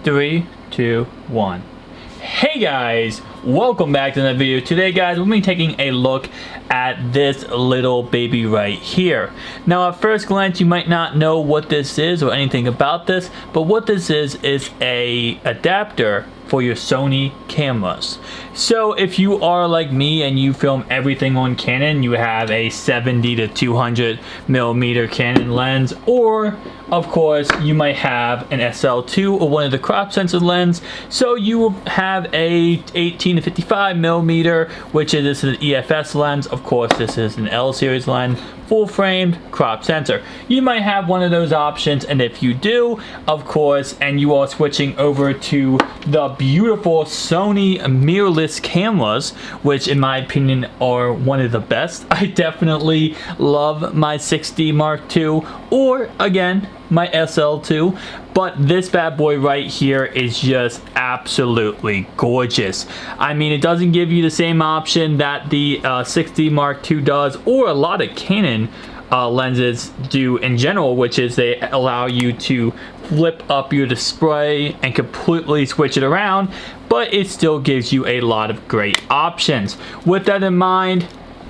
3, 2, 1. Hey guys, welcome back to another video. Today guys, we'll be taking a look at this little baby right here. Now at first glance you might not know what this is or anything about this, but what this is a adapter for your Sony cameras. So if you are like me and you film everything on Canon, you have a 70 to 200 millimeter Canon lens, or of course you might have an SL2 or one of the crop sensor lens, so you will have a 18 to 55 millimeter, which is this is an EFS lens. Of course this is an L series lens, full framed crop sensor. You might have one of those options, and if you do, of course, and you are switching over to the beautiful Sony mirrorless cameras, which in my opinion are one of the best. I definitely love my 6D Mark II, or again my SL2, but this bad boy right here is just absolutely gorgeous. I mean, it doesn't give you the same option that the 6D Mark II does, or a lot of Canon lenses do in general, which is they allow you to flip up your display and completely switch it around, but it still gives you a lot of great options. With that in mind,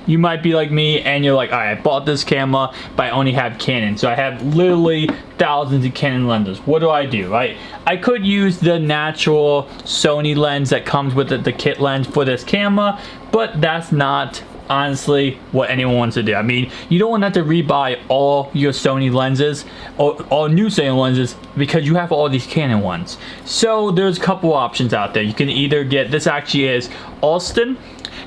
you might be like me and you're like, alright, I bought this camera but I only have Canon, so I have literally thousands of Canon lenses. What do I do, right? I could use the natural Sony lens that comes with the kit lens for this camera, but that's not honestly what anyone wants to do. I mean, you don't want to have to rebuy all your Sony lenses or all new Sony lenses because you have all these Canon ones. So there's a couple options out there. You can either get, this actually is Alston.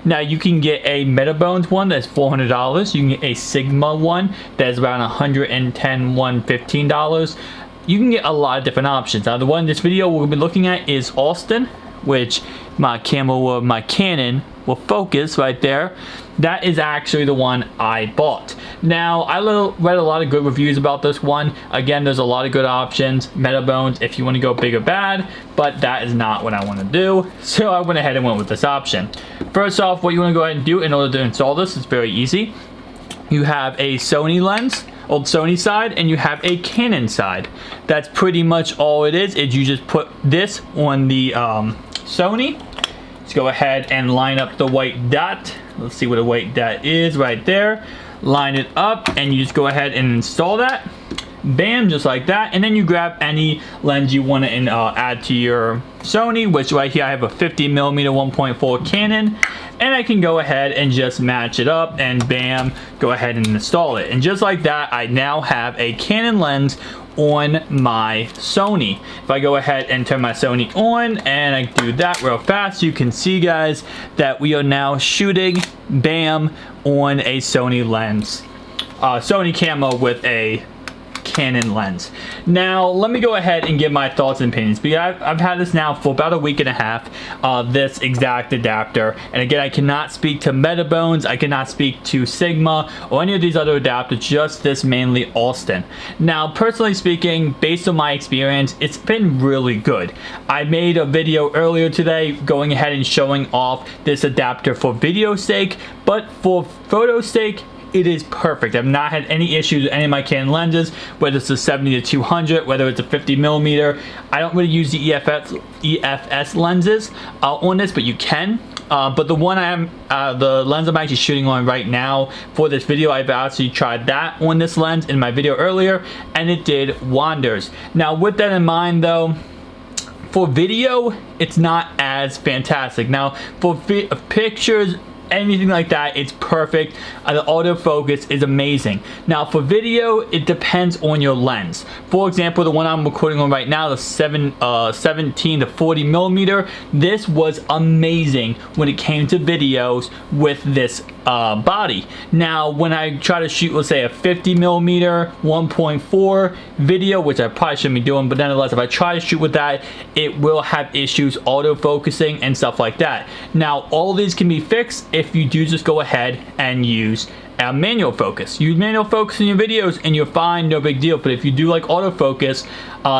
Now you can get a Metabones one that's $400. You can get a Sigma one that's around $110, $115. You can get a lot of different options. Now the one in this video we'll be looking at is Alston, which my Canon will focus right there. That is actually the one I bought. Now I read a lot of good reviews about this one. Again, there's a lot of good options. Metabones if you want to go big or bad, but that is not what I want to do, so I went ahead and went with this option. First off, what you want to go ahead and do in order to install this is very easy. You have a Sony lens, old Sony side, and you have a Canon side. That's pretty much all it is you just put this on the Sony. Let's go ahead and line up the white dot. Let's see what a white dot is right there. Line it up and you just go ahead and install that. Bam, just like that. And then you grab any lens you want to add to your Sony, which right here I have a 50 millimeter 1.4 Canon, and I can go ahead and just match it up and bam, go ahead and install it. And just like that, I now have a Canon lens on my Sony. If I go ahead and turn my Sony on and I do that real fast, you can see guys that we are now shooting bam on a Sony lens, Sony camera with a Canon lens. Now let me go ahead and give my thoughts and opinions, because I've had this now for about a week and a half, this exact adapter, and again I cannot speak to Metabones, I cannot speak to Sigma or any of these other adapters, just this mainly Alston. Now personally speaking, based on my experience, it's been really good. I made a video earlier today going ahead and showing off this adapter for video sake, but for photo sake it is perfect. I've not had any issues with any of my Canon lenses, whether it's a 70 to 200, whether it's a 50 millimeter. I don't really use the EFS lenses on this, but you can. But the one the lens I'm actually shooting on right now for this video, I've actually tried that on this lens in my video earlier, and it did wonders. Now with that in mind though, for video, it's not as fantastic. Now for pictures, anything like that, it's perfect. The autofocus is amazing. Now for video, it depends on your lens. For example, the one I'm recording on right now, the 17 to 40 millimeter, this was amazing when it came to videos with this body. Now when I try to shoot, let's say a 50 millimeter 1.4 video, which I probably shouldn't be doing, but nonetheless if I try to shoot with that, it will have issues autofocusing and stuff like that. Now all of these can be fixed if you do just go ahead and use manual focus. Use manual focus in your videos and you're fine, no big deal. But if you do like autofocus,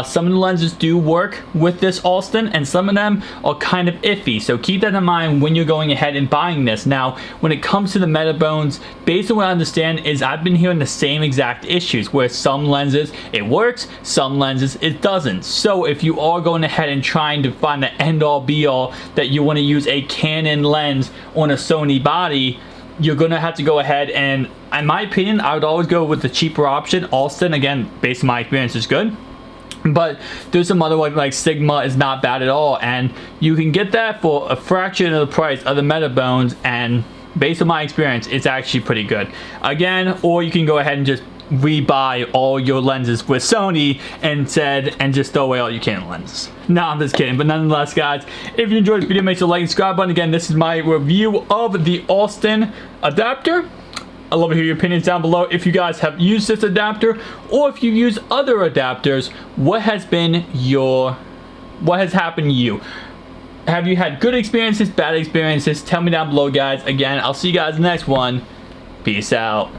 some of the lenses do work with this Alston and some of them are kind of iffy. So keep that in mind when you're going ahead and buying this. Now, when it comes to the Metabones, based on what I understand is I've been hearing the same exact issues where some lenses it works, some lenses it doesn't. So if you are going ahead and trying to find the end all be all that you want to use a Canon lens on a Sony body, you're gonna have to go ahead and, in my opinion, I would always go with the cheaper option. Alston, again, based on my experience, is good. But there's some other ones like Sigma is not bad at all, and you can get that for a fraction of the price of the Metabones, and based on my experience, it's actually pretty good. Again, or you can go ahead and just rebuy all your lenses with Sony and just throw away all your Canon lenses. No, I'm just kidding. But nonetheless, guys, if you enjoyed this video, make sure to like and subscribe button. Again, this is my review of the Alston adapter. I'd love to hear your opinions down below. If you guys have used this adapter or if you use other adapters, what has happened to you? Have you had good experiences, bad experiences? Tell me down below, guys. Again, I'll see you guys in the next one. Peace out.